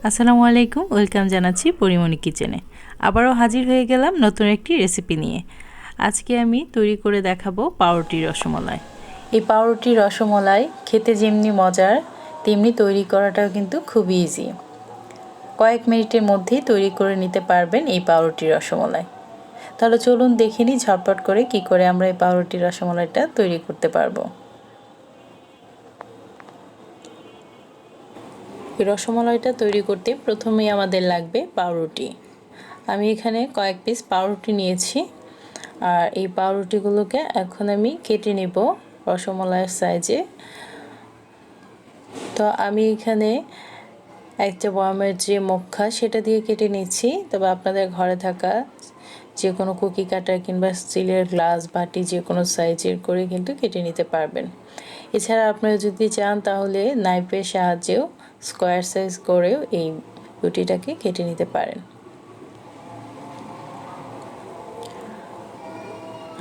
আসসালামু আলাইকুম, ওয়েলকাম জানাচ্ছি পরিমনি কিচেনে। আবারও হাজির হয়ে গেলাম নতুন একটি রেসিপি নিয়ে। আজকে আমি তৈরি করে দেখাবো পাউরুটির রসমালাই। এই পাউরুটির রসমালাই খেতে যেমনি মজার তেমনি তৈরি করাটাও কিন্তু খুব ইজি। কয়েক মিনিটের মধ্যেই তৈরি করে নিতে পারবেন এই পাউরুটির রসমালাই। তাহলে চলুন দেখে নিই ঝটপট করে কি করে আমরা এই পাউরুটির রসমালাইটা তৈরি করতে পারবো। রসমালাইটা তৈরি করতে প্রথমেই আমাদের লাগবে পাউরুটি। আমি এখানে কয়েক পিস পাউরুটি নিয়েছি, আর এই পাউরুটিগুলোকে এখন আমি কেটে নেব রসমালাইয়ের সাইজে। তো আমি এখানে একটা বয়ামের যে মুখা সেটা দিয়ে কেটে নিচ্ছি, তবে আপনাদের ঘরে থাকা যে কোনো কুকি কাটার কিংবা স্টিলের গ্লাস বাটি যে কোনো সাইজের করে কিন্তু কেটে নিতে পারবেন। এছাড়া আপনারা যদি চান তাহলে নাইফের সাহায্যেও স্কোয়ার সাইজ করেও এই রুটিটাকে কেটে নিতে পারেন।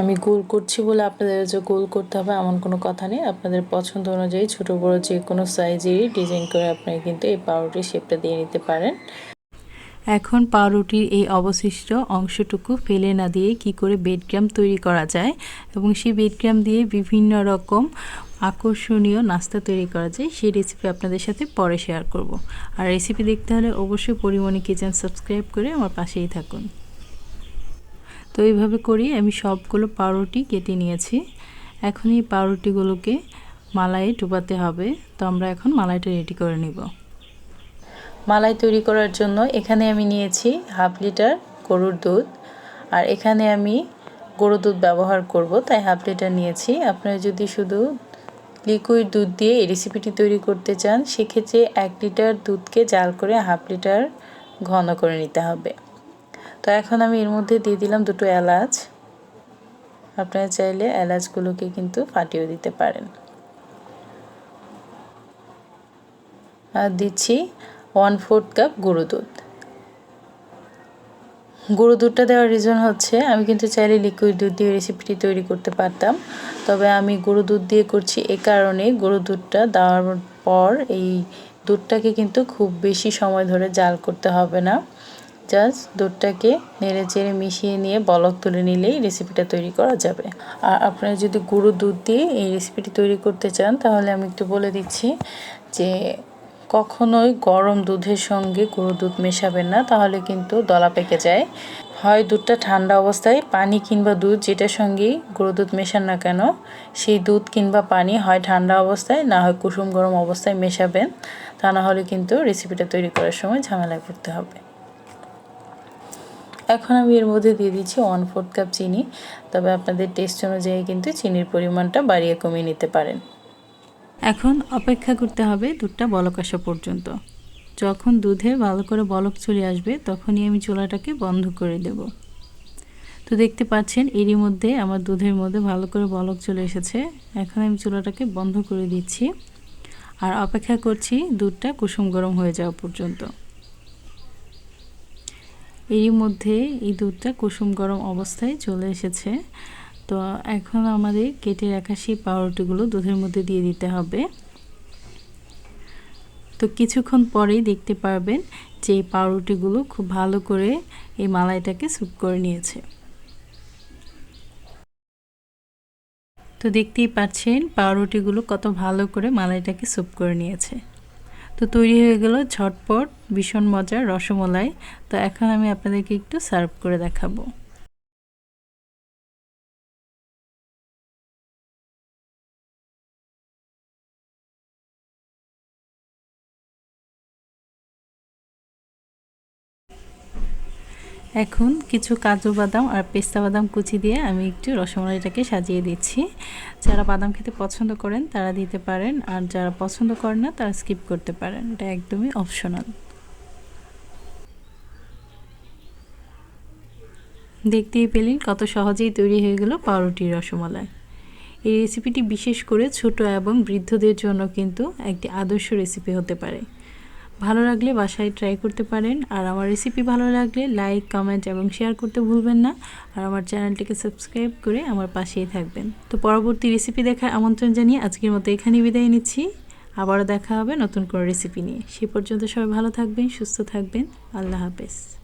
আমি গোল করছি বলে আপনাদের যে গোল করতে হবে এমন কোনো কথা নেই। আপনাদের পছন্দ অনুযায়ী ছোটো বড়ো যে কোনো সাইজেরই ডিজাইন করে আপনারা কিন্তু এই পাউরুটির শেপটা দিয়ে নিতে পারেন। এখন পাউরুটির এই অবশিষ্ট অংশটুকু ফেলে না দিয়ে কি করে ব্রেডক্রাম তৈরি করা যায় এবং সেই ব্রেডক্রাম দিয়ে বিভিন্ন রকম আকর্ষণীয় নাস্তা তৈরি করা যায় সেই রেসিপি আপনাদের সাথে পরে শেয়ার করব। আর রেসিপি দেখতে হলে অবশ্যই পরিমনি কিচেন সাবস্ক্রাইব করে আমার পাশেই থাকুন। তো এইভাবে করি আমি সবগুলো পাউরুটি কেটে নিয়েছি। এখন এই পাউরুটিগুলোকে মালাইয়ে ডুবাতে হবে। তো আমরা এখন মালাইটা রেডি করে নিব। মালাই তৈরি করার জন্য এখানে আমি নিয়েছি হাফ লিটার গরুর দুধ, আর এখানে আমি গরুর দুধ ব্যবহার করব তাই হাফ লিটার নিয়েছি। আপনারা যদি শুধু লিকুইড দুধ দিয়ে এই রেসিপিটি তৈরি করতে চান সেক্ষেত্রে 1 লিটার দুধকে জাল করে হাফ লিটার ঘন করে নিতে হবে। তো এখন আমি এর মধ্যে দিয়ে দিলাম 2টো এলাচ। আপনারা চাইলে এলাচগুলোকে কিন্তু ফাটিয়ে দিতে পারেন। আর দিচ্ছি 1/4 কাপ গুঁড়ো দুধ। গুঁড়ো দুধটা দেওয়ার রিজন হচ্ছে আমি কিন্তু চাইলে লিকুইড দুধ দিয়ে রেসিপিটি তৈরি করতে পারতাম, তবে আমি গুঁড়ো দুধ দিয়ে করছি এ কারণে গুঁড়ো দুধটা দেওয়ার পর এই দুধটাকে কিন্তু খুব বেশি সময় ধরে জাল করতে হবে না। জাস্ট দুধটাকে নেড়ে চেড়ে মিশিয়ে নিয়ে বলক তুলে নিলেই রেসিপিটা তৈরি করা যাবে। আর আপনারা যদি গুঁড়ো দুধ দিয়ে এই রেসিপিটি তৈরি করতে চান তাহলে আমি একটু বলে দিচ্ছি যে কখনোই গরম দুধের সঙ্গে গুঁড়ো দুধ মেশাবেন না, তাহলে কিন্তু দলা পেকে যায়। হয় দুধটা ঠান্ডা অবস্থায় পানি কিংবা দুধ যেটার সঙ্গেই গুঁড়ো দুধ মেশান না কেন সেই দুধ কিংবা পানি হয় ঠান্ডা অবস্থায় না হয় কুসুম গরম অবস্থায় মেশাবেন, তা না হলে কিন্তু রেসিপিটা তৈরি করার সময় ঝামেলায় পড়তে হবে। এখন আমি এর মধ্যে দিয়ে দিচ্ছি 1/4 কাপ চিনি, তবে আপনাদের টেস্ট অনুযায়ী কিন্তু চিনির পরিমাণটা বাড়িয়ে কমিয়ে নিতে পারেন। এখন অপেক্ষা করতে হবে দুধটা বলক আসা পর্যন্ত। যখন দুধে ভালো করে বলক চলে আসবে তখনই আমি চুলাটাকে বন্ধ করে দেব। তো দেখতে পাচ্ছেন এরই মধ্যে আমার দুধের মধ্যে ভালো করে বলক চলে এসেছে। এখন আমি চুলাটাকে বন্ধ করে দিচ্ছি আর অপেক্ষা করছি দুধটা কুসুম গরম হয়ে যাওয়া পর্যন্ত। এরই মধ্যে এই দুধটা কুসুম গরম অবস্থায় চলে এসেছে। তো এখন আমাদের কেটে রাখা সেই পাউরুটিগুলো দুধের মধ্যে দিয়ে দিতে হবে। তো কিছুক্ষণ পরেই দেখতে পারবেন যে এই পাউরুটিগুলো খুব ভালো করে এই মালাইটাকে স্যুপ করে নিয়েছে। তো দেখতেই পাচ্ছেন পাউরুটিগুলো কত ভালো করে মালাইটাকে স্যুপ করে নিয়েছে। তো তৈরি হয়ে গেল ঝটপট ভীষণ মজার রসমালাই। তো এখন আমি আপনাদেরকে একটু সার্ভ করে দেখাবো। এখন কিছু কাজু বাদাম আর পেস্তা বাদাম কুচি দিয়ে আমি একটু রসমালাইটাকে সাজিয়ে দিচ্ছি। যারা বাদাম খেতে পছন্দ করেন তারা দিতে পারেন, আর যারা পছন্দ করেন না তারা স্কিপ করতে পারেন, এটা একদমই অপশনাল। দেখতেই পেলেন কত সহজেই তৈরি হয়ে গেল পাউরুটির রসমালাই। এই রেসিপিটি বিশেষ করে ছোট এবং বৃদ্ধদের জন্য কিন্তু একটি আদর্শ রেসিপি হতে পারে। ভালো লাগলে বাসায় ট্রাই করতে পারেন। আর আমার রেসিপি ভালো লাগলে লাইক, কমেন্ট এবং শেয়ার করতে ভুলবেন না। আর আমার চ্যানেলটিকে সাবস্ক্রাইব করে আমার পাশেই থাকবেন। তো পরবর্তী রেসিপি দেখার আমন্ত্রণ জানিয়ে আজকের মতো এখানেই বিদায় নিচ্ছি। আবারও দেখা হবে নতুন কোনো রেসিপি নিয়ে। সে পর্যন্ত সবাই ভালো থাকবেন, সুস্থ থাকবেন। আল্লাহ হাফেজ।